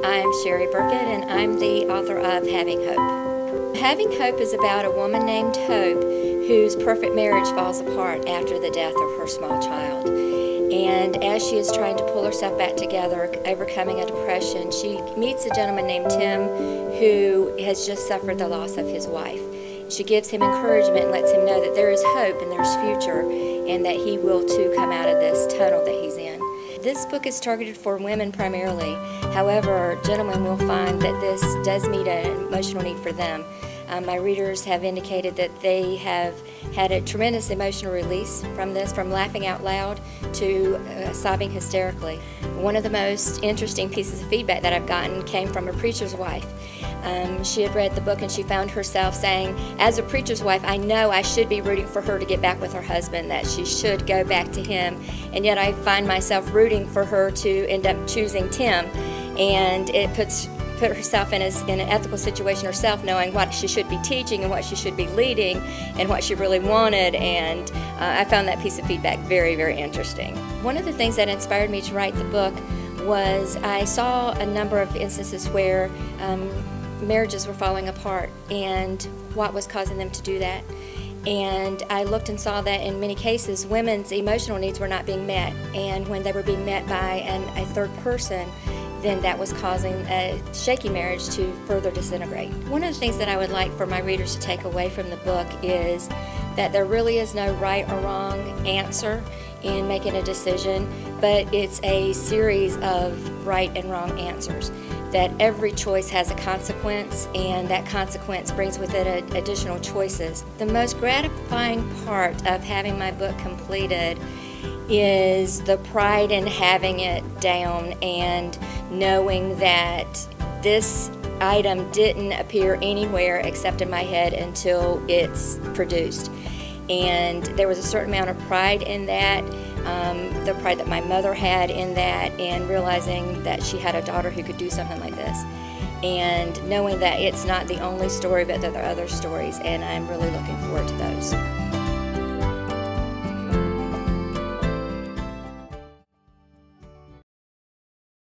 I'm Sherry Burkett, and I'm the author of Having Hope. Having Hope is about a woman named Hope whose perfect marriage falls apart after the death of her small child. And as she is trying to pull herself back together, overcoming a depression, she meets a gentleman named Tim who has just suffered the loss of his wife. She gives him encouragement and lets him know that there is hope and there's future, and that he will too come out of this tunnel that he's in. This book is targeted for women primarily. However, gentlemen will find that this does meet an emotional need for them. My readers have indicated that they have had a tremendous emotional release from this, from laughing out loud to sobbing hysterically. One of the most interesting pieces of feedback that I've gotten came from a preacher's wife. She had read the book and she found herself saying, as a preacher's wife, I know I should be rooting for her to get back with her husband, that she should go back to him, and yet I find myself rooting for her to end up choosing Tim, and it put herself in an ethical situation herself, knowing what she should be teaching and what she should be leading and what she really wanted, and I found that piece of feedback very, very interesting. One of the things that inspired me to write the book was I saw a number of instances where marriages were falling apart and what was causing them to do that. And I looked and saw that in many cases women's emotional needs were not being met, and when they were being met by a third person, then that was causing a shaky marriage to further disintegrate. One of the things that I would like for my readers to take away from the book is that there really is no right or wrong answer in making a decision, but it's a series of right and wrong answers. That every choice has a consequence, and that consequence brings with it additional choices. The most gratifying part of having my book completed is the pride in having it down and knowing that this item didn't appear anywhere except in my head until it's produced. And there was a certain amount of pride in that, the pride that my mother had in that, and realizing that she had a daughter who could do something like this. And knowing that it's not the only story, but that there are other stories, and I'm really looking forward to those.